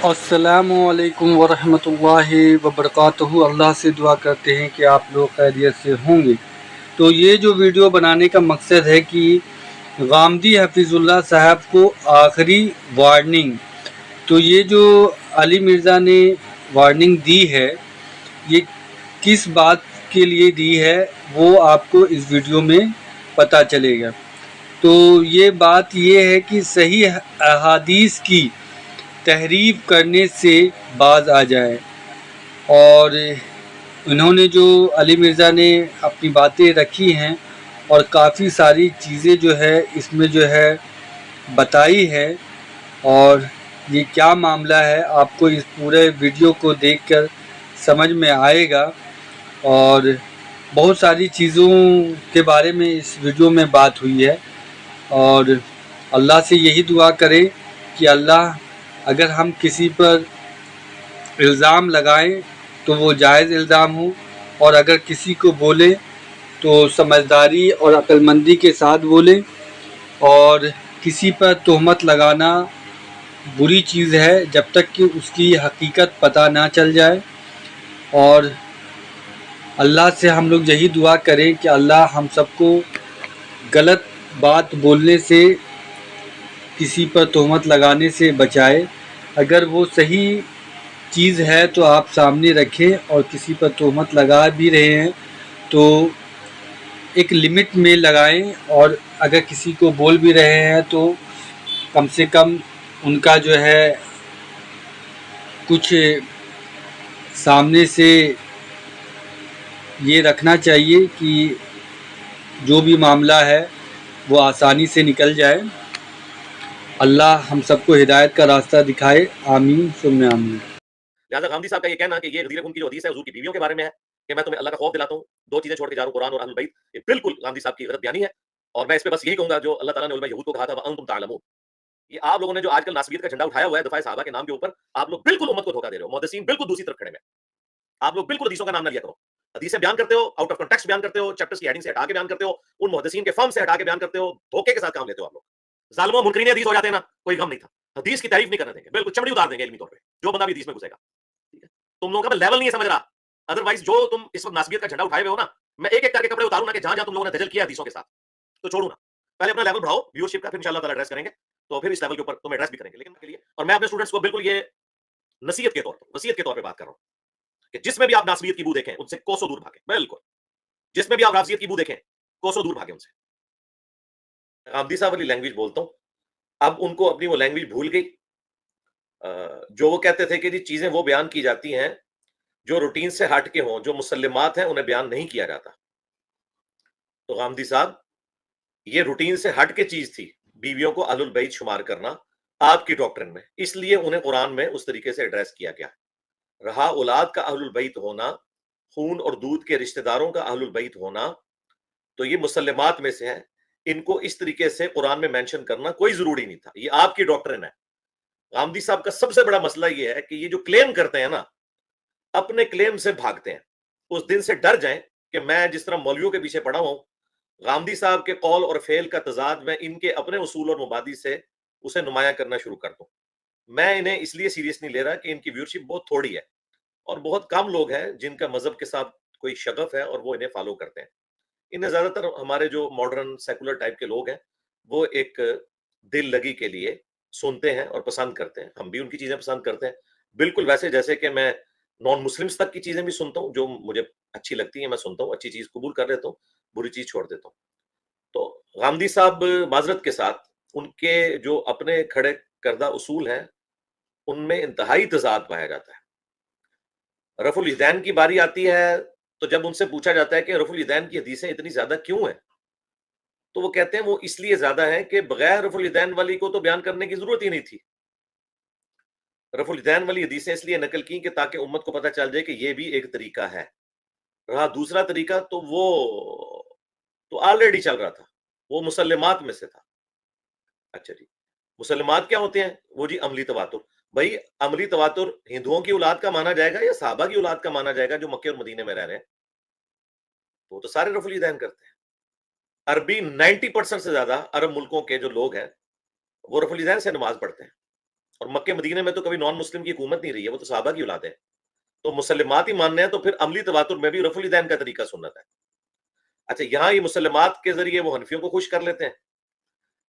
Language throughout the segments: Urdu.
السلام علیکم ورحمۃ اللہ وبرکاتہ۔ اللہ سے دعا کرتے ہیں کہ آپ لوگ خیریت سے ہوں گے۔ تو یہ جو ویڈیو بنانے کا مقصد ہے کہ غامدی حفیظ اللہ صاحب کو آخری وارننگ، تو یہ جو علی مرزا نے وارننگ دی ہے، یہ کس بات کے لیے دی ہے وہ آپ کو اس ویڈیو میں پتہ چلے گا۔ تو یہ بات یہ ہے کہ صحیح احادیث کی تحریف کرنے سے باز آ جائے، اور انہوں نے جو علی مرزا نے اپنی باتیں رکھی ہیں اور کافی ساری چیزیں جو ہے اس میں جو ہے بتائی ہے، اور یہ کیا معاملہ ہے آپ کو اس پورے ویڈیو کو دیکھ کر سمجھ میں آئے گا۔ اور بہت ساری چیزوں کے بارے میں اس ویڈیو میں بات ہوئی ہے، اور اللہ سے یہی دعا کریں کہ اللہ اگر ہم کسی پر الزام لگائیں تو وہ جائز الزام ہو، اور اگر کسی کو بولیں تو سمجھداری اور عقل مندی کے ساتھ بولیں، اور کسی پر تہمت لگانا بری چیز ہے جب تک کہ اس کی حقیقت پتہ نہ چل جائے۔ اور اللہ سے ہم لوگ یہی دعا کریں کہ اللہ ہم سب کو غلط بات بولنے سے، کسی پر تہمت لگانے سے بچائے۔ اگر وہ صحیح چیز ہے تو آپ سامنے رکھیں، اور کسی پر تہمت لگا بھی رہے ہیں تو ایک لمٹ میں لگائیں، اور اگر کسی کو بول بھی رہے ہیں تو کم سے کم ان کا جو ہے کچھ سامنے سے یہ رکھنا چاہیے کہ جو بھی معاملہ ہے وہ آسانی سے نکل جائے۔ اللہ ہم سب کو ہدایت کا راستہ دکھائے، آمین ثم آمین۔ لہٰذا غامدی صاحب کا یہ کہنا کہ یہ غدیر خون کی جو حدیث ہے حضور کی بیویوں کے بارے میں ہے کہ میں تمہیں اللہ کا خوف دلاتا ہوں، دو چیزیں چھوڑ کے جا رہا ہوں، قرآن اور اہل البیت، یہ بالکل غامدی صاحب کی غلط بیانی ہے۔ اور میں اس پہ بس یہی کہوں گا جو اللہ تعالیٰ نے علماء یہود کو کہا تھا وَأَنتُمْ تَعْلَمُونَ، یہ آپ لوگوں نے جو آج کل ناصبیت کا جھنڈا اٹھایا ہوا ہے دفاع صحابہ کے نام کے اوپر، آپ لوگ بالکل امت کو دھوکہ دے رہے ہو۔ محدثین بالکل دوسری طرف کھڑے ہیں، آپ لوگ بالکل حدیثوں کا نام نہ لیا کرو۔ حدیثیں بیان کرتے ہو، آؤٹ آف کنٹیکسٹ بیان کرتے ہو، چیپٹرز کی ہیڈنگ سے ہٹا کے بیان کرتے ہو، ان محدثین کے فرم سے ہٹا کے بیان کرتے ہو، دھوکے کے ساتھ کام لیتے ہو آپ لوگ۔ ظالموں منکرین حدیث ہو جاتے ہیں نا، کوئی غم نہیں تھا، حدیث کی تعریف نہیں کرنے دیں گے، بالکل چمڑی اتار دیں گے علمی طور پہ جو بندہ بھی حدیث میں گھسے گا۔ ٹھیک ہے، تم لوگوں کا لیول نہیں ہے سمجھ رہا، ادروائز جو تم اس وقت ناسبیت کا جھنڈا اٹھائے ہوئے ہو نا، میں ایک ایک کر کے کپڑے اتاروں نا کہ جہاں جہاں تم لوگوں نے دجل کیا حدیثوں کے ساتھ تو چھوڑوں نا، پہلے اپنا لیول بڑھاؤ ویورشپ کا، پھر انشاءاللہ تعالیٰ ایڈریس کریں گے، تو پھر اس لیول کے اوپر تم ایڈریس بھی کریں گے۔ لیکن کے لیے، اور میں اپنے اسٹوڈنٹس کو بالکل یہ نصیحت کے طور پر، وصیت کے طور پہ بات کر رہا ہوں کہ جس میں بھی آپ ناسبیت کی بو دیکھیں ان سے کوسوں دور بھاگیں، بالکل جس میں بھی آپ رافضیت کی بو دیکھیں کوسوں دور بھاگیں ان سے۔ غامدی صاحب والی لینگویج بولتا ہوں، اب ان کو اپنی وہ لینگویج بھول گئی جو وہ کہتے تھے کہ جی چیزیں وہ بیان کی جاتی ہیں جو روٹین سے ہٹ کے ہوں، جو مسلمات ہیں انہیں بیان نہیں کیا جاتا۔ تو غامدی صاحب یہ روٹین سے ہٹ کے چیز تھی، بیویوں کو اہل البیت شمار کرنا آپ کی ڈاکٹرن میں، اس لیے انہیں قرآن میں اس طریقے سے ایڈریس کیا گیا۔ رہا اولاد کا اہل البیت ہونا، خون اور دودھ کے رشتہ داروں کا اہل البیت ہونا، تو یہ مسلمات میں سے ہیں، ان کو اس طریقے سے قرآن میں مینشن کرنا کوئی ضروری نہیں تھا، یہ آپ کی ڈاکٹرن ہے۔ غامدی صاحب کا سب سے بڑا مسئلہ یہ ہے کہ یہ جو کلیم کرتے ہیں نا، اپنے کلیم سے بھاگتے ہیں۔ اس دن سے ڈر جائیں کہ میں جس طرح مولویوں کے پیچھے پڑا ہوں، غامدی صاحب کے قول اور فعل کا تضاد میں ان کے اپنے اصول اور مبادی سے اسے نمایاں کرنا شروع کر دوں۔ میں انہیں اس لیے سیریس نہیں لے رہا کہ ان کی ویورشپ بہت تھوڑی ہے، اور بہت کم لوگ ہیں جن کا مذہب کے ساتھ کوئی شغف ہے اور وہ انہیں فالو کرتے ہیں۔ انہیں زیادہ تر ہمارے جو ماڈرن سیکولر ٹائپ کے لوگ ہیں وہ ایک دل لگی کے لیے سنتے ہیں اور پسند کرتے ہیں، ہم بھی ان کی چیزیں پسند کرتے ہیں، بالکل ویسے جیسے کہ میں نان مسلمس تک کی چیزیں بھی سنتا ہوں، جو مجھے اچھی لگتی ہیں میں سنتا ہوں، اچھی چیز قبول کر لیتا ہوں، بری چیز چھوڑ دیتا ہوں۔ تو غامدی صاحب معذرت کے ساتھ ان کے جو اپنے کھڑے کردہ اصول ہیں ان میں انتہائی تضاد پایا جاتا ہے۔ رفع الیدین کی باری آتی ہے تو جب ان سے پوچھا جاتا ہے کہ رفع الیدین کی حدیثیں اتنی زیادہ کیوں ہیں، تو وہ کہتے ہیں وہ اس لیے زیادہ ہیں کہ بغیر رفع الیدین والی کو تو بیان کرنے کی ضرورت ہی نہیں تھی۔ رفع الیدین والی حدیثیں اس لیے نقل کی کہ تاکہ امت کو پتہ چل جائے کہ یہ بھی ایک طریقہ ہے۔ رہا دوسرا طریقہ تو وہ تو آلریڈی چل رہا تھا، وہ مسلمات میں سے تھا۔ اچھا جی، مسلمات کیا ہوتے ہیں؟ وہ جی عملی تواتر۔ بھائی عملی تواتر ہندوؤں کی اولاد کا مانا جائے گا یا صحابہ کی اولاد کا مانا جائے گا جو مکے اور مدینے میں رہ رہے ہیں؟ وہ تو سارے رفع الیدین کرتے ہیں۔ عربی 90% سے زیادہ عرب ملکوں کے جو لوگ ہیں وہ رفع الیدین سے نماز پڑھتے ہیں، اور مکے مدینے میں تو کبھی نان مسلم کی حکومت نہیں رہی ہے، وہ تو صحابہ کی اولاد ہے. تو مسلمات ہی ماننے ہیں تو پھر عملی تواتر میں بھی رفع الیدین کا طریقہ سنت ہے. اچھا، یہاں یہ مسلمات کے ذریعے وہ حنفیوں کو خوش کر لیتے ہیں.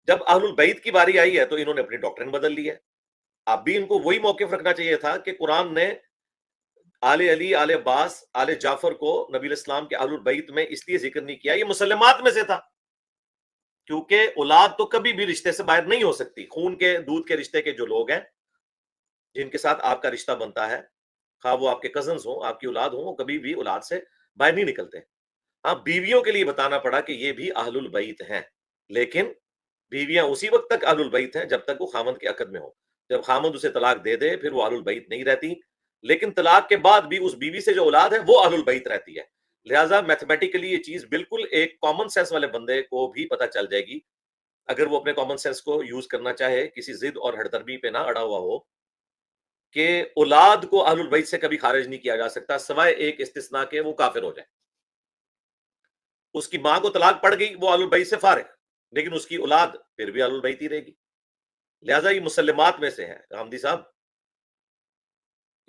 جب اہل البیت کی باری آئی ہے تو انہوں نے اپنی ڈاکٹرن بدل لی ہے. اب بھی ان کو وہی موقف رکھنا چاہیے تھا کہ قرآن نے آل علی، آل عباس، آل جعفر کو نبی الاسلام کے اہل البیت میں اس لیے ذکر نہیں کیا، یہ مسلمات میں سے تھا. کیونکہ اولاد تو کبھی بھی رشتے سے باہر نہیں ہو سکتی. خون کے دودھ کے رشتے کے جو لوگ ہیں جن کے ساتھ آپ کا رشتہ بنتا ہے، خواہ وہ آپ کے کزنز ہوں، آپ کی اولاد ہوں، وہ کبھی بھی اولاد سے باہر نہیں نکلتے. ہاں، بیویوں کے لیے بتانا پڑا کہ یہ بھی اہل البیت ہیں، لیکن بیویاں اسی وقت تک اہل البیت ہیں جب تک وہ خامند کے عقد میں ہو. جب خامند اسے طلاق دے دے پھر وہ اہل البیت نہیں رہتی، لیکن طلاق کے بعد بھی اس بیوی سے جو اولاد ہے وہ اہل البیت رہتی ہے. لہٰذا میتھمیٹیکلی یہ چیز بالکل ایک کامن سینس والے بندے کو بھی پتہ چل جائے گی، اگر وہ اپنے کامن سینس کو یوز کرنا چاہے، کسی ضد اور ہڑدربی پہ نہ اڑا ہوا ہو، کہ اولاد کو اہل البیت سے کبھی خارج نہیں کیا جا سکتا سوائے ایک استثناء کے وہ کافر ہو جائے. اس کی ماں کو طلاق پڑ گئی، وہ اہل البیت سے فارغ، لیکن اس کی اولاد پھر بھی اہل البیت ہی رہے گی. لہٰذا یہ مسلمات میں سے ہے. حامدی صاحب،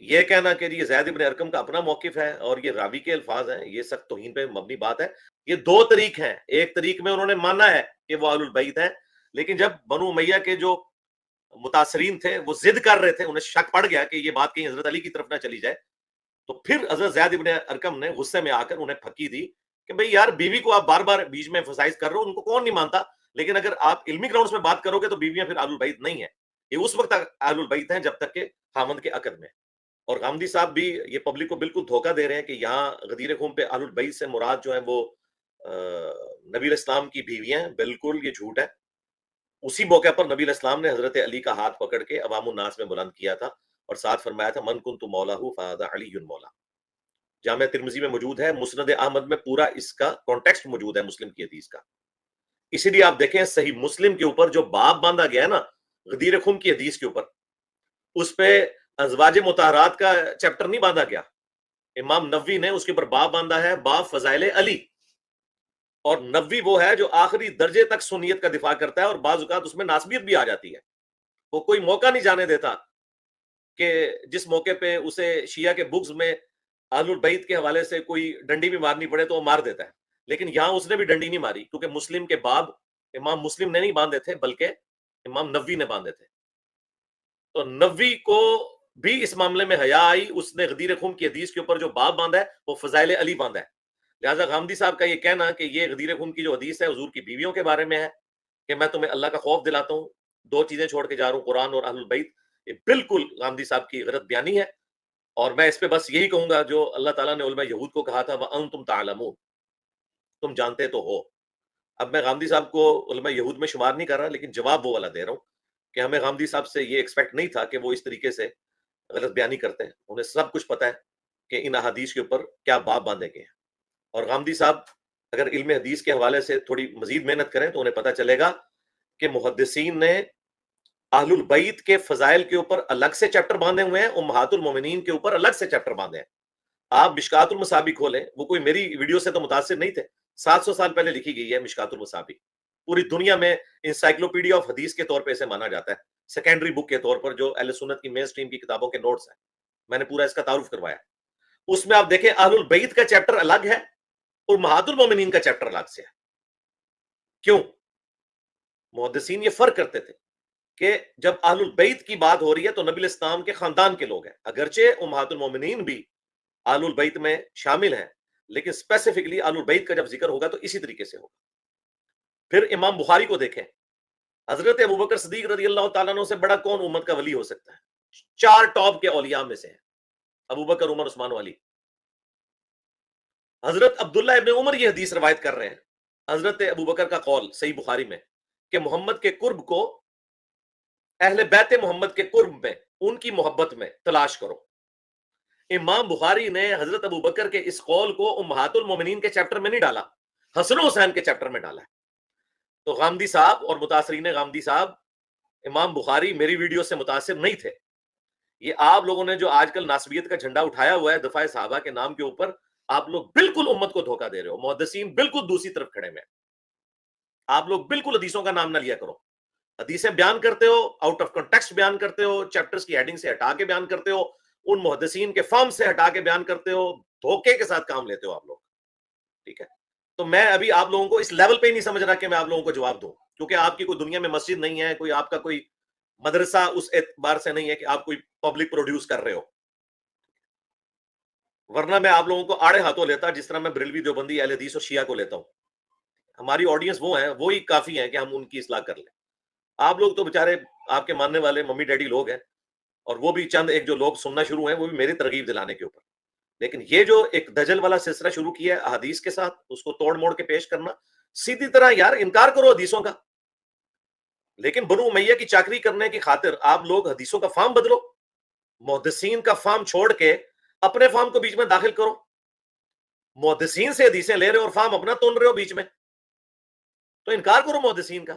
یہ کہنا کہ یہ زید ابن ارقم کا اپنا موقف ہے اور یہ راوی کے الفاظ ہیں، یہ سخت توہین پہ مبنی بات ہے. یہ دو طریق ہیں. ایک طریق میں انہوں نے مانا ہے کہ وہ اہل البیت ہیں، لیکن جب بنو امیہ کے جو متاثرین تھے وہ ضد کر رہے تھے، انہیں شک پڑ گیا کہ یہ بات کہیں حضرت علی کی طرف نہ چلی جائے، تو پھر حضرت زید ابن ارقم نے غصے میں آ کر انہیں پھکی دی کہ بھئی یار، بیوی کو آپ بار بار بیچ میں ایمفسائز کر رہے ہو، ان کو کون نہیں مانتا، لیکن اگر آپ علمی گراؤنڈز میں بات کرو گے تو بیویاں پھر اہل البیت نہیں ہیں. یہ اس وقت تک اہل البیت ہیں جب تک کہ خامند کے عقد میں. اور غامدی صاحب بھی یہ پبلک کو بالکل دھوکہ دے رہے ہیں کہ یہاں غدیر خون پہ اہل البیت سے مراد جو ہیں وہ نبی الاسلام کی بیویاں ہیں. بالکل یہ جھوٹ ہے. اسی موقع پر نبی الاسلام نے حضرت علی کا ہاتھ پکڑ کے عوام الناس میں بلند کیا تھا اور ساتھ فرمایا تھا من کنت مولا فہذا علی مولا. جامعہ ترمذی میں موجود ہے، مسند احمد میں پورا اس کا کانٹیکسٹ موجود ہے مسلم کی حدیث کا. اسی لیے آپ دیکھیں صحیح مسلم کے اوپر جو باب باندھا گیا ہے نا غدیر خون کی حدیث کے اوپر، اس پہ ازواج مطہرات کا چیپٹر نہیں باندھا گیا. امام نووی نے اس کے اوپر باب باندھا ہے، باب فضائل علی. اور نووی وہ ہے جو آخری درجے تک سنیت کا دفاع کرتا ہے، اور بعض اوقات اس میں ناسبیت بھی آ جاتی ہے. وہ کوئی موقع نہیں جانے دیتا کہ جس موقع پہ اسے شیعہ کے بکس میں اہل البیت کے حوالے سے کوئی ڈنڈی بھی مارنی پڑے تو وہ مار دیتا ہے. لیکن یہاں اس نے بھی ڈنڈی نہیں ماری، کیونکہ مسلم کے باب امام مسلم نے نہیں باندھے تھے بلکہ امام نووی نے باندھے تھے. تو نووی کو بھی اس معاملے میں حیا آئی، اس نے غدیر خون کی حدیث کے اوپر جو باب باندھا ہے وہ فضائل علی باندھا ہے. لہٰذا غامدی صاحب کا یہ کہنا کہ یہ غدیر خون کی جو حدیث ہے حضور کی بیویوں کے بارے میں ہے کہ میں تمہیں اللہ کا خوف دلاتا ہوں، دو چیزیں چھوڑ کے جا رہا ہوں، قرآن اور اہل البیت، یہ بالکل غامدی صاحب کی غلط بیانی ہے. اور میں اس پہ بس یہی کہوں گا جو اللہ تعالیٰ نے علماء یہود کو کہا تھا وَأَنْتُمْ تَعْلَمُونَ، تم جانتے تو ہو. اب میں غامدی صاحب کو علماء یہود میں شمار نہیں کر رہا، لیکن جواب وہ والا دے رہا ہوں کہ ہمیں غامدی صاحب سے یہ ایکسپیکٹ نہیں تھا کہ وہ اس طریقے سے غلط بیانی کرتے ہیں. انہیں سب کچھ پتہ ہے کہ ان احادیث کے اوپر کیا باب باندھے گئے ہیں. اور غامدی صاحب اگر علم حدیث کے حوالے سے تھوڑی مزید محنت کریں تو انہیں پتہ چلے گا کہ محدثین نے اہل البیت کے فضائل کے اوپر الگ سے چیپٹر باندھے ہوئے ہیں، امہات المومنین کے اوپر الگ سے چیپٹر باندھے ہیں. آپ مشکات المصابیح کھولیں، وہ کوئی میری ویڈیو سے تو متاثر نہیں تھے، 700 سال پہلے لکھی گئی ہے مشکات المصابیح. پوری دنیا میں انسائکلوپیڈیا آف حدیث کے طور پہ اسے مانا جاتا ہے، سیکنڈری بک کے طور پر جو اہل سنت کی مین سٹریم کی کتابوں کے نوٹس ہیں. میں نے پورا اس کا تعارف کروایا. اس میں آپ دیکھیں اہل البیت کا چیپٹر الگ ہے اور امہات المومنین کا چیپٹر الگ سے ہے. کیوں؟ محدثین یہ فرق کرتے تھے کہ جب اہل البیت کی بات ہو رہی ہے تو نبی الاسلام کے خاندان کے لوگ ہیں، اگرچہ امہات المومنین بھی اہل البیت میں شامل ہیں، لیکن اسپیسیفکلی اہل البیت کا جب ذکر ہوگا تو اسی طریقے سے ہوگا. پھر امام بخاری کو دیکھیں، حضرت ابوبکر صدیق رضی اللہ تعالیٰ عنہ سے بڑا کون امت کا ولی ہو سکتا ہے؟ 4 ٹاپ کے اولیاء میں سے ہیں، ابوبکر، عمر، عثمان و علی. حضرت عبداللہ ابن عمر یہ حدیث روایت کر رہے ہیں، حضرت ابوبکر کا قول صحیح بخاری میں، کہ محمد کے قرب کو اہل بیت محمد کے قرب میں، ان کی محبت میں تلاش کرو. امام بخاری نے حضرت ابوبکر کے اس قول کو امہات المومنین کے چیپٹر میں نہیں ڈالا، حسن و حسین کے چیپٹر میں ڈالا ہے. تو غامدی صاحب اور متاثرین غامدی صاحب امام بخاری میری ویڈیو سے متاثر نہیں تھے. یہ آپ لوگوں نے جو آج کل ناسبیت کا جھنڈا اٹھایا ہوا ہے دفاع صحابہ کے نام کے اوپر، آپ لوگ بالکل امت کو دھوکہ دے رہے ہو. محدثین بالکل دوسری طرف کھڑے میں. آپ لوگ بالکل حدیثوں کا نام نہ لیا کرو. حدیثیں بیان کرتے ہو آؤٹ آف کنٹیکسٹ بیان کرتے ہو, چیپٹرز کی ہیڈنگ سے ہٹا کے بیان کرتے ہو, ان محدثین کے فہم سے ہٹا کے بیان کرتے ہو, دھوکے کے ساتھ کام لیتے ہو آپ لوگ. ٹھیک ہے, تو میں ابھی آپ لوگوں کو اس لیول پہ ہی نہیں سمجھ رہا کہ میں آپ لوگوں کو جواب دوں, کیونکہ آپ کی کوئی دنیا میں مسجد نہیں ہے, کوئی آپ کا کوئی مدرسہ اس اعتبار سے نہیں ہے کہ آپ کوئی پبلک پروڈیوس کر رہے ہو. ورنہ میں آپ لوگوں کو آڑے ہاتھوں لیتا جس طرح میں بریلوی دیوبندی اہل حدیث اور شیعہ کو لیتا ہوں. ہماری آڈینس وہ ہیں, وہی کافی ہیں کہ ہم ان کی اصلاح کر لیں. آپ لوگ تو بےچارے آپ کے ماننے والے ممی ڈیڈی لوگ ہیں, اور وہ بھی چند ایک جو لوگ سننا شروع ہیں وہ بھی میری ترغیب دلانے کے اوپر. لیکن یہ جو ایک دجل والا سلسلہ شروع کیا ہے احادیث کے ساتھ, اس کو توڑ موڑ کے پیش کرنا, سیدھی طرح یار انکار کرو حدیثوں کا. لیکن بنو امیہ کی چاکری کرنے کی خاطر آپ لوگ حدیثوں کا فہم بدلو, محدثین کا فہم چھوڑ کے اپنے فہم کو بیچ میں داخل کرو. محدثین سے حدیثیں لے رہے ہو اور فہم اپنا تون رہے ہو بیچ میں, تو انکار کرو محدثین کا.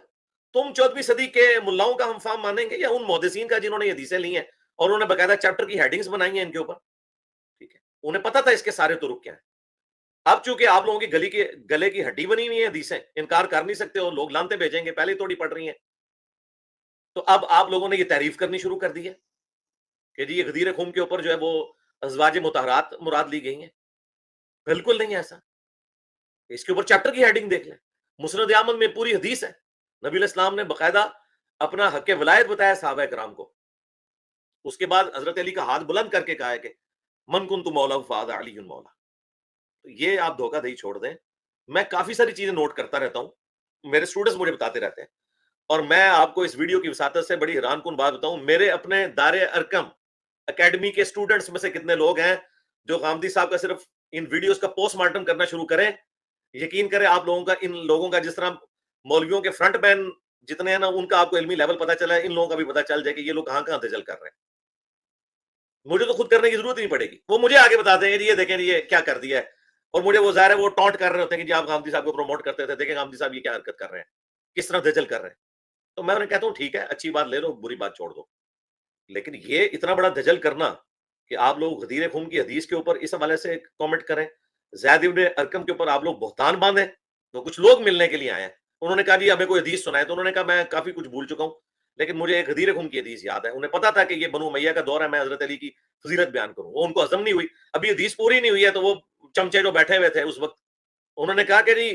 تم 14ویں صدی کے ملاؤں کا ہم فہم مانیں گے یا ان محدثین کا جنہوں نے یہ حدیثیں لی ہیں اور انہوں نے باقاعدہ چیپٹر کی ہیڈنگز بنائی ہیں ان کے اوپر؟ ٹھیک ہے, انہیں پتا تھا اس کے سارے طرق کیا ہیں. اب چونکہ آپ لوگوں کی گلے کی ہڈی بنی ہوئی ہے حدیثیں, انکار کر نہیں سکتے ہو, لوگ لانتے بھیجیں گے, پہلے توڑی پڑ رہی ہیں, تو اب آپ لوگوں نے یہ تعریف کرنی شروع کر دی ہے کہ جی یہ غدیر خم کے اوپر جو ہے وہ ازواج مطہرات مراد لی گئی ہیں. بالکل نہیں ایسا. اس کے اوپر چیپٹر کی ہیڈنگ دیکھ لیں, مسند احمد میں پوری حدیث ہے. نبی علیہ السلام نے باقاعدہ اپنا حق ولایت بتایا صحابہ کرام کو. اس کے بعد حضرت علی کا ہاتھ بلند کر کے کہا ہے کہ من کنت مولا فہذا علی مولا. تو یہ آپ دھوکہ دہی چھوڑ دیں. میں کافی ساری چیزیں نوٹ کرتا رہتا ہوں, میرے اسٹوڈنٹس مجھے بتاتے رہتے ہیں, اور میں آپ کو اس ویڈیو کی وساطت سے بڑی حیران کن بات بتاؤں. میرے اپنے دار ارکم اکیڈمی کے اسٹوڈنٹس میں سے کتنے لوگ ہیں جو غامدی صاحب کا صرف ان ویڈیوز کا پوسٹ مارٹم کرنا شروع کریں. یقین کریں آپ لوگوں کا, ان لوگوں کا جس طرح مولویوں کے فرنٹ مین جتنے ہیں نا, ان کا آپ کو علمی لیول پتا چلا ہے, ان لوگوں کا بھی پتا چل جائے کہ یہ لوگ کہاں کہاں دجل کر رہے ہیں. مجھے تو خود کرنے کی ضرورت نہیں پڑے گی, وہ مجھے آگے بتاتے ہیں یہ دیکھیں یہ کیا کر دیا ہے, اور مجھے وہ ظاہر ہے وہ ٹونٹ کر رہے ہوتے ہیں کہ جی آپ غامدی صاحب کو پروموٹ کرتے تھے, دیکھیں غامدی صاحب یہ کیا حرکت کر رہے ہیں, کس طرح دجل کر رہے ہیں. تو میں انہیں کہتا ہوں ٹھیک ہے, اچھی بات لے لو, بری بات چھوڑ دو. لیکن یہ اتنا بڑا دجل کرنا کہ آپ لوگ غدیر خم کی حدیث کے اوپر اس حوالے سے کامنٹ کریں, زید ابن ارکم کے اوپر آپ لوگ بہتان باندھیں. تو کچھ لوگ ملنے کے لیے آئے ہیں, انہوں نے کہا جی ہمیں کوئی حدیث سنائے, تو انہوں نے کہا میں کافی کچھ بھول چکا ہوں, لیکن مجھے ایک غدیر خم کی حدیث یاد ہے. انہیں پتا تھا کہ یہ بنو امیہ کا دور ہے, میں حضرت علی کی فضیلت بیان کروں. وہ ان کو ہضم نہیں ہوئی, ابھی حدیث پوری نہیں ہوئی ہے, تو وہ چمچے جو بیٹھے ہوئے تھے اس وقت انہوں نے کہا کہ جی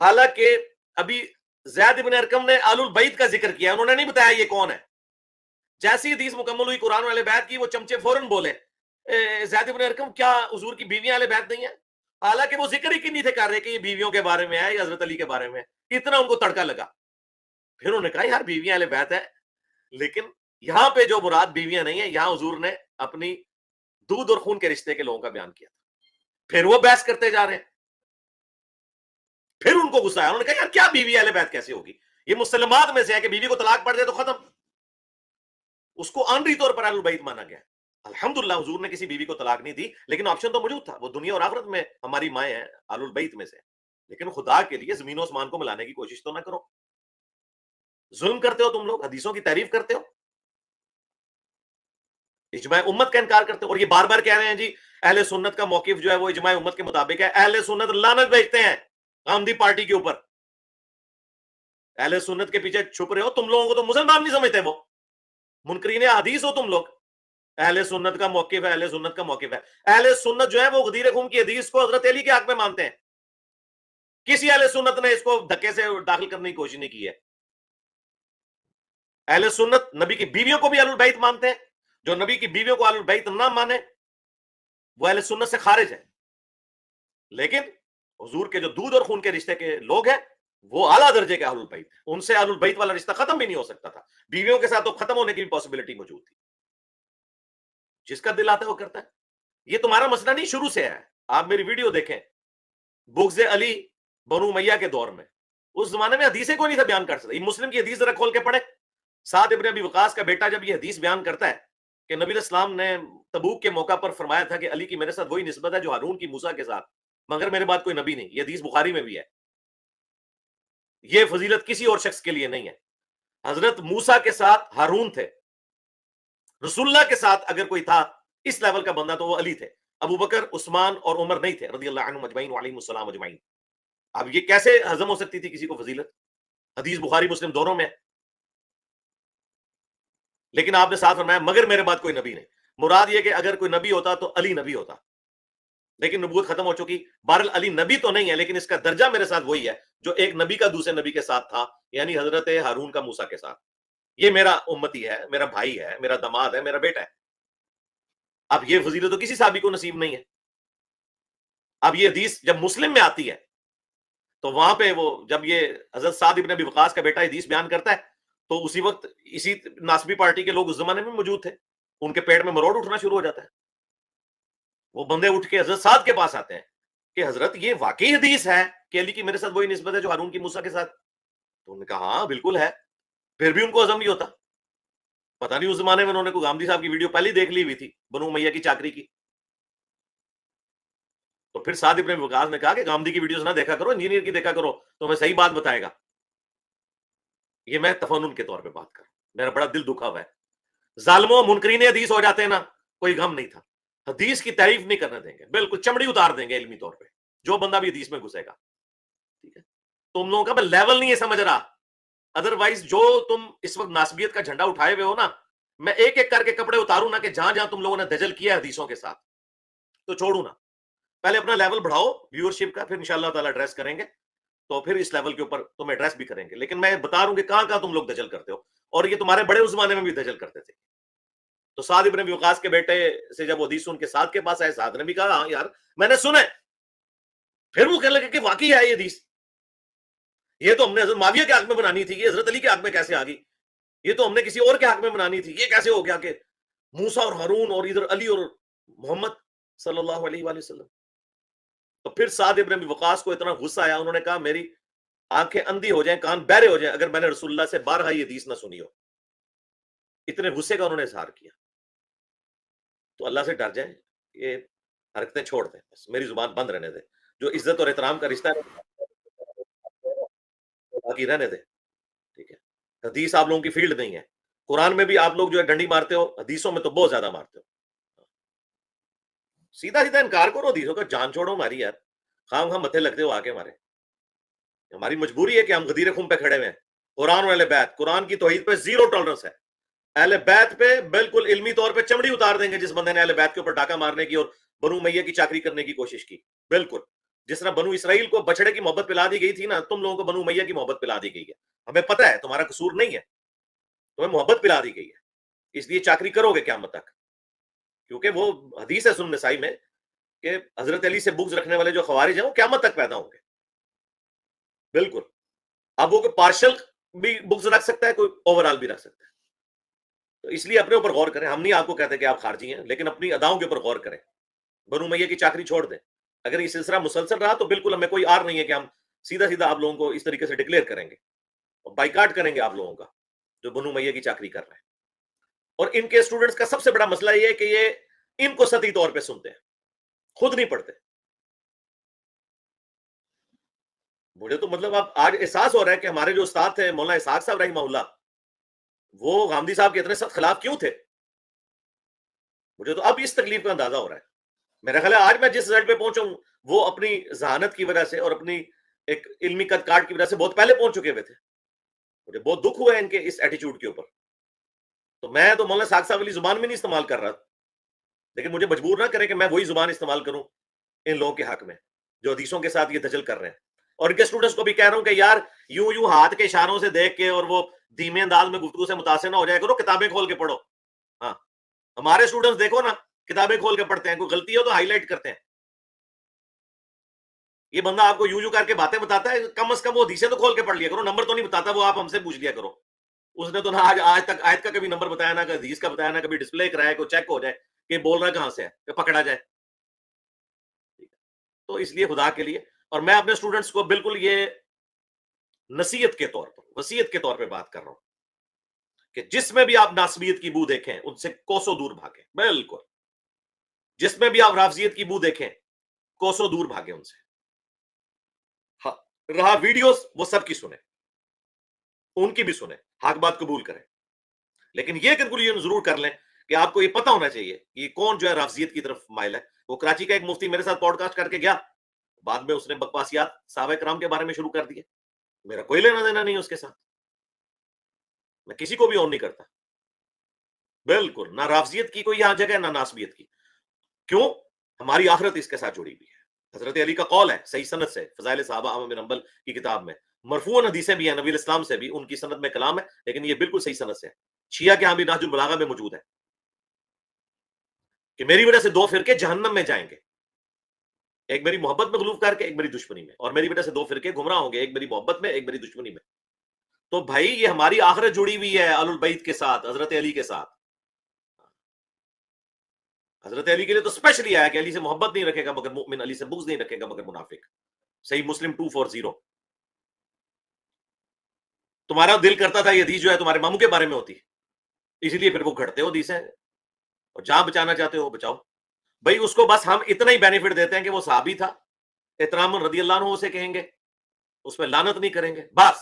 حالانکہ ابھی زید ابن ارکم نے آل البیت کا ذکر کیا, انہوں نے نہیں بتایا یہ کون ہے. جیسی حدیث مکمل ہوئی قرآن والے بیت کی, وہ چمچے فوراً بولے زید ابن ارکم کیا حضور کی بیویاں والے بیت نہیں ہے, حالانکہ وہ ذکر ہی نہیں تھے کر رہے کہ یہ بیویوں کے بارے میں ہے یا حضرت علی کے بارے میں. اتنا ان کو تڑکا لگا. پھر انہوں نے کہا یار بیویاں والے بیت ہے, لیکن یہاں پہ جو مراد بیویاں نہیں ہے, یہاں حضور نے اپنی دودھ اور خون کے رشتے کے لوگوں کا بیان کیا تھا. پھر وہ بحث کرتے جا رہے ہیں, پھر ان کو غصہ آیا, انہوں نے کہا یار کیا بیوی اہل بیت کیسے ہوگی, یہ مسلمات میں سے ہے کہ بیوی کو طلاق پڑ جائے تو ختم. اس کو آنری طور پر اہل البیت مانا گیا. الحمدللہ حضور نے کسی بیوی کو طلاق نہیں دی, لیکن آپشن تو موجود تھا, وہ دنیا اور آخرت میں ہماری مائیں ہیں اہل البیت میں سے. لیکن خدا کے لیے زمین و آسمان کو ملانے کی کوشش تو نہ کرو. ظلم کرتے ہو تم لوگ, حدیثوں کی تعریف کرتے ہو, اجماع امت کا انکار کرتے ہو, اور یہ بار بار کہہ رہے ہیں جی اہل سنت کا موقف جو ہے وہ اجماع امت کے مطابق ہے. اہل سنت لعنت بھیجتے ہیں غامدی پارٹی کے اوپر. اہل سنت کے پیچھے چھپ رہے ہو, تم لوگوں کو تو مسلمان نہیں سمجھتے, وہ منکرین حدیث ہو تم لوگ. اہل سنت کا موقف ہے, اہل سنت کا موقف ہے. اہل سنت جو ہے وہ غدیر خم کی حدیث کو حضرت علی کے حق میں مانتے ہیں. کسی اہل سنت نے اس کو دھکے سے داخل کرنے کی کوشش نہیں کی ہے. اہل سنت نبی کی بیویوں کو بھی اہل البیت مانتے ہیں. جو نبی کی بیویوں کو اہل البیت نہ مانے وہ اہل سنت سے خارج ہے. لیکن حضور کے جو دودھ اور خون کے رشتے کے لوگ ہیں وہ اعلیٰ درجے کے اہل البیت, ان سے اہل البیت والا رشتہ ختم بھی نہیں ہو سکتا تھا. بیویوں کے ساتھ تو ختم ہونے کی بھی پاسبلٹی موجود تھی. جس کا دل آتا ہے وہ کرتا ہے. یہ تمہارا مسئلہ نہیں, شروع سے ہے. آپ میری ویڈیو دیکھیں, بغض علی بنو امیہ کے دور میں, اس زمانے میں حدیثیں کوئی نہیں تھا بیان کر سکتا. مسلم کی حدیث ذرا کھول کے پڑھے. سعد ابن ابی وقاص کا بیٹا جب یہ حدیث بیان کرتا ہے کہ نبی علیہ السلام نے تبوک کے موقع پر فرمایا تھا کہ علی کی میرے ساتھ وہی نسبت ہے جو ہارون کی موسیٰ کے ساتھ, مگر میرے بعد کوئی نبی نہیں. یہ حدیث بخاری میں بھی ہے. یہ فضیلت کسی اور شخص کے لیے نہیں ہے. حضرت موسیٰ کے ساتھ ہارون تھے. رسول اللہ کے ساتھ اگر کوئی تھا اس لیول کا بندہ تو وہ علی تھے. ابو بکر, عثمان اور عمر نہیں تھے رضی اللہ عنہم اجمعین وعلیہم السلام اجمعین. اب یہ کیسے ہضم ہو سکتی تھی کسی کو فضیلت؟ حدیث بخاری مسلم دونوں میں. لیکن آپ نے ساتھ فرمایا مگر میرے بعد کوئی نبی نہیں. مراد یہ کہ اگر کوئی نبی ہوتا تو علی نبی ہوتا، لیکن نبوت ختم ہو چکی. بہرحال علی نبی تو نہیں ہے، لیکن اس کا درجہ میرے ساتھ وہی ہے جو ایک نبی کا دوسرے نبی کے ساتھ تھا، یعنی حضرت ہارون کا موسیٰ کے ساتھ. یہ میرا امتی ہے، میرا بھائی ہے، میرا داماد ہے، میرا بیٹا ہے. اب یہ فضیلت تو کسی صحابی کو نصیب نہیں ہے. اب یہ حدیث جب مسلم میں آتی ہے تو وہاں پہ وہ جب یہ حضرت سعد ابن ابی وقاص کا بیٹا حدیث بیان کرتا ہے تو اسی وقت اسی ناصبی پارٹی کے لوگ اس زمانے میں موجود تھے، ان کے پیٹ میں مروڑ اٹھنا شروع ہو جاتا ہے. وہ بندے اٹھ کے حضرت سعد کے پاس آتے ہیں کہ حضرت یہ واقعی حدیث ہے کہ علی کی میرے ساتھ وہی نسبت ہے جو ہارون کی موسیٰ کے ساتھ. تو انہوں نے کہا ہاں بالکل ہے. پھر بھی ان کو ہضم نہیں ہوتا. پتہ نہیں اس زمانے میں انہوں نے کوئی غامدی صاحب کی ویڈیو پہلے ہی دیکھ لی ہوئی تھی بنو امیہ کی چاکری کی. تو پھر سعد ابن وقاص نے کہا کہ غامدی کی ویڈیوز نہ دیکھا کرو، انجینئر کی دیکھا کرو تو میں صحیح بات بتائے گا. یہ میں تفنن کے طور پہ بات کر رہا ہوں، میرا بڑا دل دکھا ہوا ہے. ظالموں منکرین حدیث ہو جاتے ہیں نا، کوئی غم نہیں تھا. حدیث کی تعریف نہیں کرنے دیں گے، بالکل چمڑی اتار دیں گے علمی طور پہ جو بندہ بھی حدیث میں گھسے گا. ٹھیک ہے، تم لوگوں کا میں لیول نہیں ہے سمجھ رہا. ادروائز جو تم اس وقت ناسبیت کا جھنڈا اٹھائے ہوئے ہو نا، میں ایک ایک کر کے کپڑے اتاروں نا کہ جہاں جہاں تم لوگوں نے دجل کیا ہے حدیثوں کے ساتھ تو چھوڑوں نا. پہلے اپنا لیول بڑھاؤ ویورشپ کا، پھر انشاءاللہ تعالی ایڈریس کریں گے. تو پھر اس لیول کے اوپر تم ایڈریس بھی کریں گے. لیکن میں بتا رہا ہوں کہ کہاں کہاں تم لوگ دجل کرتے ہو، اور یہ تمہارے بڑے اس زمانے میں بھی دجل کرتے تھے. تو سعد ابن ابی وقاص کے بیٹے سے جب وہ حدیث ان کے ساتھ کے پاس آئے، سعد نے بھی کہا ہاں یار میں نے سنا ہے. پھر وہ کہنے لگے کہ واقعی ہے یہ حدیث، یہ تو ہم نے حضرت معاویہ کے حق میں بنانی تھی، یہ حضرت علی کے حق میں کیسے آ گئی؟ یہ تو ہم نے کسی اور کے حق میں بنانی تھی، یہ کیسے ہو گیا کہ موسیٰ اور ہارون اور ادھر علی اور محمد صلی اللہ علیہ وآلہ وسلم. تو پھر سعد ابن ابی وقاص کو اتنا غصہ آیا، انہوں نے کہا میری آنکھیں اندھی ہو جائیں، کان بہرے ہو جائیں اگر میں نے رسول اللہ سے بارہا یہ حدیث نہ سنی ہو. اتنے غصے کا انہوں نے اظہار کیا. تو اللہ سے ڈر جائیں، یہ حرکتیں چھوڑ دیں، بس میری زبان بند رہنے دیں. جو عزت اور احترام کا رشتہ ہے باقی رہنے دیں. ٹھیک ہے، حدیث آپ لوگوں کی فیلڈ نہیں ہے. قرآن میں بھی آپ لوگ جو ہے ڈنڈی مارتے ہو، حدیثوں میں تو بہت زیادہ مارتے ہو. سیدھا سیدھا انکار کرو حدیثوں کا، جان چھوڑو ہماری یار. خام خام متھے لگتے ہو آ کے ہمارے. ہماری مجبوری ہے کہ ہم غدیر خون پہ کھڑے ہوئے ہیں. قرآن اور اہل بیت، قرآن کی توحید پہ زیرو ٹالرنس ہے. اہل بیت پہ بالکل علمی طور پہ چمڑی اتار دیں گے جس بندے نے اہل بیت کے اوپر ڈاکہ مارنے کی اور بنو امیہ کی چاکری کرنے کی کوشش کی. بالکل جس طرح بنو اسرائیل کو بچڑے کی محبت پلا دی گئی تھی نا، تم لوگوں کو بنو امیہ کی محبت پلا دی گئی ہے. ہمیں پتہ ہے تمہارا قصور نہیں ہے، تمہیں محبت پلا دی گئی ہے، اس لیے چاکری کرو گے قیامت تک. کیونکہ وہ حدیث ہے سنن نسائی میں کہ حضرت علی سے بغض رکھنے والے جو خوارج ہیں وہ قیامت تک پیدا ہوں گے. بالکل. اب وہ کوئی پارشل بھی بغض رکھ سکتا ہے، کوئی اوور آل بھی رکھ سکتا ہے. تو اس لیے اپنے اوپر غور کریں. ہم نہیں آپ کو کہتے کہ آپ خارجی ہیں، لیکن اپنی اداؤں کے اوپر غور کریں. بنو امیہ کی چاکری چھوڑ دیں. اگر یہ سلسلہ مسلسل رہا تو بالکل ہمیں کوئی آر نہیں ہے کہ ہم سیدھا سیدھا آپ لوگوں کو اس طریقے سے ڈکلیئر کریں گے اور بائیکاٹ کریں گے آپ لوگوں کا جو بنو امیہ کی چاکری کر رہے ہیں. اور ان کے اسٹوڈنٹس کا سب سے بڑا مسئلہ یہ ہے کہ یہ ان کو سطحی طور پہ سنتے ہیں، خود نہیں پڑھتے. مجھے تو مطلب اب آج احساس ہو رہا ہے کہ ہمارے جو استاد تھے مولانا اسحاق صاحب رحمہ اللہ، وہ غامدی صاحب کے اتنے سخت خلاف کیوں تھے؟ مجھے تو اب اس تکلیف کا اندازہ ہو رہا ہے. میرا خیال ہے آج میں جس رزلٹ پہ پہنچا ہوں وہ اپنی ذہانت کی وجہ سے اور اپنی ایک علمی قد کاٹ کی وجہ سے بہت پہلے پہنچ چکے ہوئے تھے. مجھے بہت دکھ ہوا ہے ان کے اس ایٹیچیوڈ کے اوپر. تو میں تو مولانا اسحاق صاحب والی زبان میں نہیں استعمال کر رہا، لیکن مجھے مجبور نہ کریں کہ میں وہی زبان استعمال کروں ان لوگوں کے حق میں جو حدیثوں کے ساتھ یہ دجل کر رہے ہیں. اور ان کے اسٹوڈنٹس کو بھی کہہ رہا ہوں کہ یار یوں ہاتھ کے اشاروں سے دیکھ کے اور وہ دھیمے انداز میں گفتگو سے متاثر نہ ہو جائے کرو، کتابیں کھول کے پڑھو. ہاں ہمارے اسٹوڈنٹس دیکھو نا، کتابیں کھول کے پڑھتے ہیں، کوئی غلطی ہو تو ہائی لائٹ کرتے ہیں. یہ بندہ آپ کو یوں کر کے باتیں بتاتا ہے، کم از کم وہ حدیثیں تو کھول کے پڑھ لیا کرو. نمبر تو نہیں بتاتا، وہ آپ ہم سے پوچھ لیا کرو. اس نے تو نہ آج تک آیت کا کبھی نمبر بتایا، نہ حدیث کا بتایا، نہ کبھی ڈسپلے کرایا کوئی چیک ہو جائے کہ بول رہا کہاں سے ہے کہ پکڑا جائے. تو اس لیے خدا کے لیے، اور میں اپنے اسٹوڈنٹس کو بالکل یہ نصیحت کے طور پر، وصیت کے طور پہ بات کر رہا ہوں کہ جس میں بھی آپ ناسبیت کی بو دیکھیں ان سے کوسوں دور بھاگیں. بالکل جس میں بھی آپ رافضیت کی بو دیکھیں کوسوں دور بھاگیں ان سے. ہاں رہا ویڈیوز، وہ سب کی سنیں، ان کی بھی سنیں، حق بات قبول کریں. لیکن یہ کنکلوژن ضرور کر لیں کہ آپ کو یہ پتہ ہونا چاہیے کہ کون جو ہے رافضیت کی طرف مائل ہے. وہ کراچی کا ایک مفتی میرے ساتھ پوڈ کاسٹ کر کے گیا، بعد میں اس نے بکواسیات صحابہ کرام کے بارے میں شروع کر دیے. میرا کوئی لینا دینا نہیں اس کے ساتھ، میں کسی کو بھی آن نہیں کرتا. بالکل نہ رافضیت کی کوئی یہاں جگہ نہ ناسبیت کی. کیوں؟ ہماری آخرت اس کے ساتھ جڑی ہوئی ہے. حضرت علی کا قول ہے صحیح سند سے فضائل صحابہ احمد بن حنبل کی کتاب میں، مرفوعاً حدیثیں بھی ہیں نبی الاسلام سے بھی، ان کی سند میں کلام ہے لیکن یہ بالکل صحیح سند سے ہے. شیعہ کے ہاں بھی نہج البلاغہ میں موجود ہے کہ میری وجہ سے دو فرقے جہنم میں جائیں گے، ایک میری محبت میں غلوف کر کے ایک میری دشمنی میں، اور میری وجہ سے دو فرقے گمراہ ہوں گے، ایک میری محبت میں ایک میری دشمنی میں. تو بھائی یہ ہماری آخرت جڑی ہوئی ہے اہل البیت کے ساتھ، حضرت علی کے ساتھ. حضرت علی کے لیے تو اسپیشلی آیا کہ علی سے محبت نہیں رکھے گا مگر مؤمن، علی سے بغض نہیں رکھے گا مگر منافق. صحیح مسلم 240. تمہارا دل کرتا تھا یہ حدیث جو ہے تمہارے ماموں کے بارے میں ہوتی، اسی لیے پھر وہ گھڑتے ہو حدیثیں، اور جہاں بچانا چاہتے ہو بچاؤ. بھائی اس کو بس ہم اتنا ہی بینیفٹ دیتے ہیں کہ وہ صحابی تھا، احترام رضی اللہ عنہ اسے کہیں گے، اس پہ لعنت نہیں کریں گے، بس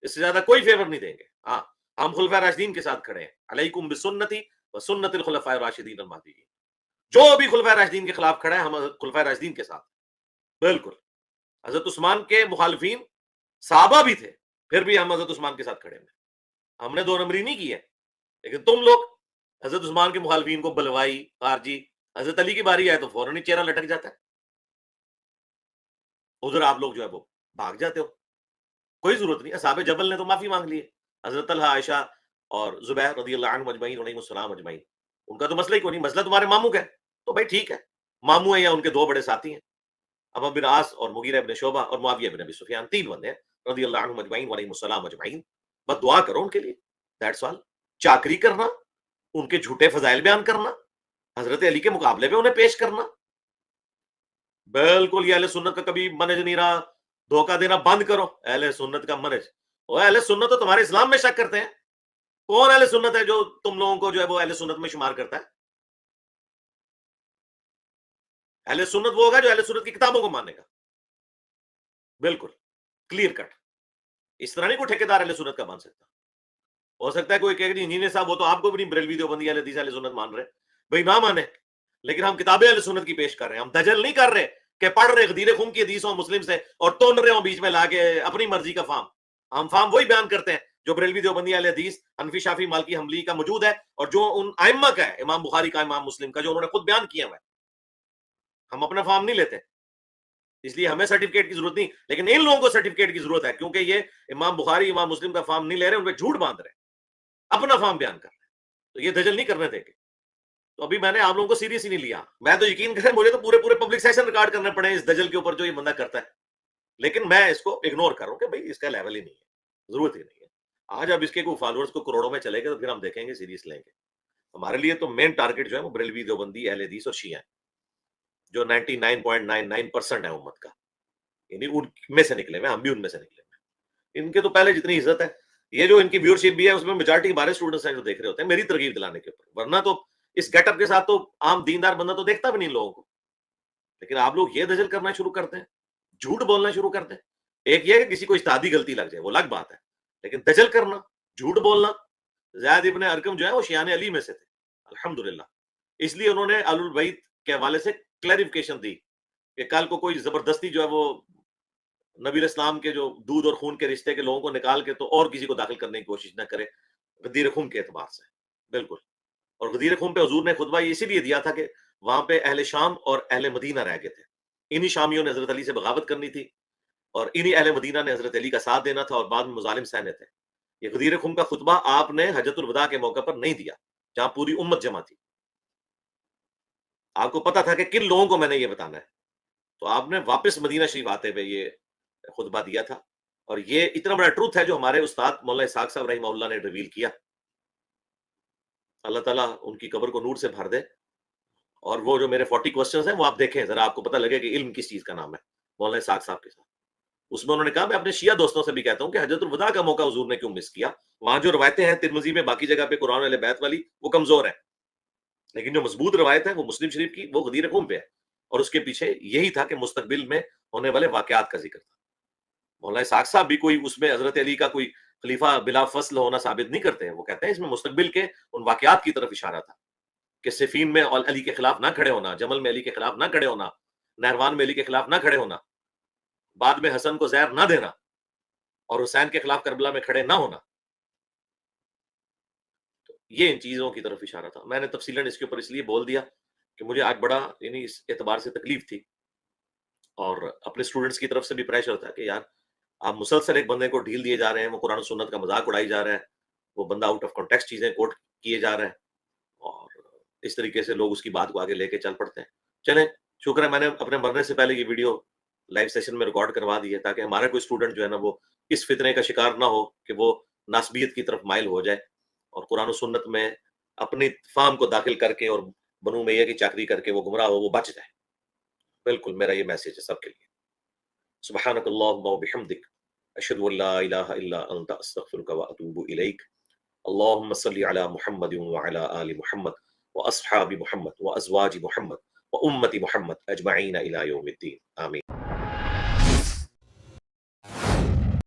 اس سے زیادہ کوئی فیور نہیں دیں گے. ہاں ہم خلفائے راشدین کے ساتھ کھڑے ہیں، علیکم بسنتی وسنت الخلفاء الراشدین المہدیین. جو بھی خلفائے راشدین کے خلاف کھڑا ہے ہم خلفائے راشدین کے ساتھ. بالکل حضرت عثمان کے مخالفین صحابہ بھی تھے، پھر بھی ہم حضرت عثمان کے ساتھ کھڑے ہیں. ہم نے دو نمبری نہیں کی ہے. لیکن تم لوگ حضرت عثمان کے مخالفین کو بلوائی خارجی، حضرت علی کی باری آئے تو فوراً ہی چہرہ لٹک جاتا ہے، ادھر آپ لوگ جو ہے وہ بھاگ جاتے ہو. کوئی ضرورت نہیں. اصحاب جبل نے تو معافی مانگ لی ہے، حضرت طلحہ عائشہ اور زبیر رضی اللہ عنہم اجمعین علیہم السلام اجمعین، ان کا تو مسئلہ ہی کوئی نہیں. مسئلہ تمہارے ماموں کا ہے تو بھائی ٹھیک ہے، ماموں ہیں یا ان کے دو بڑے ساتھی ہیں، عمرو بن عاص اور مغیرہ بن شعبہ اور معاویہ بن ابی سفیان، تین بندے ہیں رضی اللہ عنہم اجمعین علیہم السلام اجمعین. بس دعا کرو ان کے لیے، دیٹس آل. چاکری کرنا، ان کے جھوٹے فضائل بیان کرنا، حضرت علی کے مقابلے میں انہیں پیش کرنا، بالکل یہ اہل سنت کا کبھی منہج نہیں رہا. دھوکہ دینا بند کرو. اہل سنت کا منہج، وہ اہل سنت تو تمہارے اسلام میں شک کرتے ہیں. کون اہل سنت ہے جو تم لوگوں کو جو ہے وہ اہل سنت میں شمار کرتا ہے؟ اہل سنت وہ ہوگا جو اہل سنت کی کتابوں کو مانے گا. بالکل کلیئر کٹ. اس طرح نہیں کوئی ٹھیکیدار اہل سنت کا مان سکتا. ہو سکتا ہے کوئی کہے کہ انجینئر صاحب وہ تو آپ کو بھی نہیں بریلوی دیوبندی اہل حدیث اہل سنت مان رہے. بھائی نہ مانے، لیکن ہم کتابیں اہل سنت کی پیش کر رہے ہیں. ہم دجل نہیں کر رہے کہ پڑھ رہے غدیر خم کی حدیث ہوں مسلم سے اور تون رہے ہوں بیچ میں لا کے اپنی مرضی کا فام. ہم فام وہی بیان کرتے ہیں جو بریلوی دیوبندی اہل حدیث حنفی شافی مالکی حنبلی کا موجود ہے، اور جو ان ائمہ کا ہے، امام بخاری کا، امام مسلم کا، جو انہوں نے خود بیان کیا ہوا ہے. ہم اپنا فام نہیں لیتے، اس لیے ہمیں سرٹیفکیٹ کی ضرورت نہیں. لیکن ان لوگوں کو سرٹیفکیٹ کی ضرورت ہے کیونکہ یہ امام بخاری امام مسلم کا فام نہیں لے رہے، ان پہ جھوٹ باندھ رہے ہیں، اپنا فام بیان کر رہے ہیں. تو یہ دجل نہیں کرنے دیں گے. تو ابھی میں نے آپ لوگوں کو سیریس ہی نہیں لیا. میں تو یقین کریں مجھے تو پورے پبلک سیشن ریکارڈ کرنے پڑے اس دجل کے اوپر جو یہ بندہ کرتا ہے، لیکن میں اس کو اگنور کر رہا ہوں کہ بھائی اس کا لیول ہی نہیں ہے، ضرورت ہی نہیں ہے. آج اب اس کے کوئی فالوورز کو کروڑوں میں چلے گئے تو پھر ہم دیکھیں گے، سیریس لیں گے. ہمارے لیے تو مین ٹارگٹ جو ہے وہ بریلوی دیوبندی اہل حدیث اور شیعہ ہیں، جو 99.99% ہے امت کا. یعنی ان میں سے نکلے ہوئے، ہم بھی ان میں سے نکلے ہوئے. ان کے تو پہلے جتنی عزت ہے، یہ جو ان کی ویورشپ بھی ہے اس میں میجارٹی ہمارے اسٹوڈنٹس ہیں جو دیکھ رہے ہوتے ہیں میری ترغیب دلانے کے اوپر. ورنہ تو اس گیٹ اپ کے ساتھ تو عام دیندار بندہ تو دیکھتا بھی نہیں لوگوں کو. لیکن آپ لوگ یہ دجل کرنا شروع کرتے ہیں، جھوٹ بولنا شروع کرتے ہیں. ایک یہ ہے کہ کسی کو اجتہادی غلطی لگ جائے وہ الگ بات ہے، لیکن دجل کرنا، جھوٹ بولنا. زید ابن ارکم جو ہے وہ شیعان علی میں سے تھے الحمدللہ، اس لیے انہوں نے اہل البیت کے حوالے سے کلیریفیکیشن دی کہ کل کو کوئی زبردستی جو ہے وہ نبی اسلام کے جو دودھ اور خون کے رشتے کے لوگوں کو نکال کے تو اور کسی کو داخل کرنے کی کوشش نہ کرے غدیر خون کے اعتبار سے. بالکل. اور غدیر خون پہ حضور نے خطبہ اسی لیے دیا تھا کہ وہاں پہ اہل شام اور اہل مدینہ رہ گئے تھے. انہی شامیوں نے حضرت علی سے بغاوت کرنی تھی اور انہی اہل مدینہ نے حضرت علی کا ساتھ دینا تھا اور بعد میں مظالم سہنے تھے. یہ غدیر خون کا خطبہ آپ نے حجۃ الوداع کے موقع پر نہیں دیا جہاں پوری امت جمع تھی. آپ کو پتا تھا کہ کن لوگوں کو میں نے یہ بتانا ہے، تو آپ نے واپس مدینہ شریف آتے ہوئے یہ خطبہ دیا تھا. اور یہ اتنا بڑا ٹروتھ ہے جو ہمارے استاد مولانا اسحاق صاحب رحمہ اللہ نے ریویل کیا. اللہ تعالیٰ ان کی قبر کو نور سے بھر دے. اور وہ جو میرے 40 کوسچنز ہیں وہ آپ دیکھیں ذرا، آپ کو پتہ لگے کہ علم کس چیز کا نام ہے مولانا اسحاق صاحب کے ساتھ. اس میں انہوں نے کہا، میں اپنے شیعہ دوستوں سے بھی کہتا ہوں کہ حجۃ الوداع کا موقع حضور نے کیوں مس کیا. وہاں جو روایتیں ہیں ترمذی میں باقی جگہ پہ قرآن اہل بیت والی وہ کمزور ہیں، لیکن جو مضبوط روایت ہے وہ مسلم شریف کی، وہ غدیر خون پہ ہے. اور اس کے پیچھے یہی تھا کہ مستقبل میں ہونے والے واقعات کا ذکر تھا. مولانا اسحاق صاحب بھی کوئی اس میں حضرت علی کا کوئی خلیفہ بلا فصل ہونا ثابت نہیں کرتے ہیں. وہ کہتے ہیں اس میں مستقبل کے ان واقعات کی طرف اشارہ تھا کہ صفین میں علی کے خلاف نہ کھڑے ہونا، جمل میں علی کے خلاف نہ کھڑے ہونا، نہروان میں علی کے خلاف نہ کھڑے ہونا، بعد میں حسن کو زہر نہ دینا اور حسین کے خلاف کربلا میں کھڑے نہ ہونا. یہ ان چیزوں کی طرف اشارہ تھا. میں نے تفصیلاً اس کے اوپر اس لیے بول دیا کہ مجھے آج بڑا یعنی اس اعتبار سے تکلیف تھی، اور اپنے اسٹوڈنٹس کی طرف سے بھی پریشر تھا کہ یار آپ مسلسل ایک بندے کو ڈھیل دیے جا رہے ہیں، وہ قرآن و سنت کا مذاق اڑائی جا رہا ہے، وہ بندہ آؤٹ آف کانٹیکسٹ چیزیں کوٹ کیے جا رہے ہیں، اور اس طریقے سے لوگ اس کی بات کو آگے لے کے چل پڑتے ہیں. چلیں، شکر ہے میں نے اپنے مرنے سے پہلے یہ ویڈیو لائیو سیشن میں ریکارڈ کروا دی ہے، تاکہ ہمارا کوئی اسٹوڈنٹ جو ہے نا وہ اس فتنے کا شکار نہ ہو کہ وہ ناسبیت کی طرف مائل ہو جائے اور قرآن و سنت میں اپنی فام کو داخل کر کے اور بنو میاں کی چاکری کر کے وہ گمراہ ہو، وہ بچ جائے. بالکل میرا یہ میسج ہے سب کے لیے. سبحانک اللہم و بحمدک، اشہد ان لا الہ الا انت، استغفرک و اتوب الیک. اللہم صلی علی محمد وعلی آل محمد واصحاب محمد وازواج محمد وامت محمد اجمعین الی یوم الدین. آمین.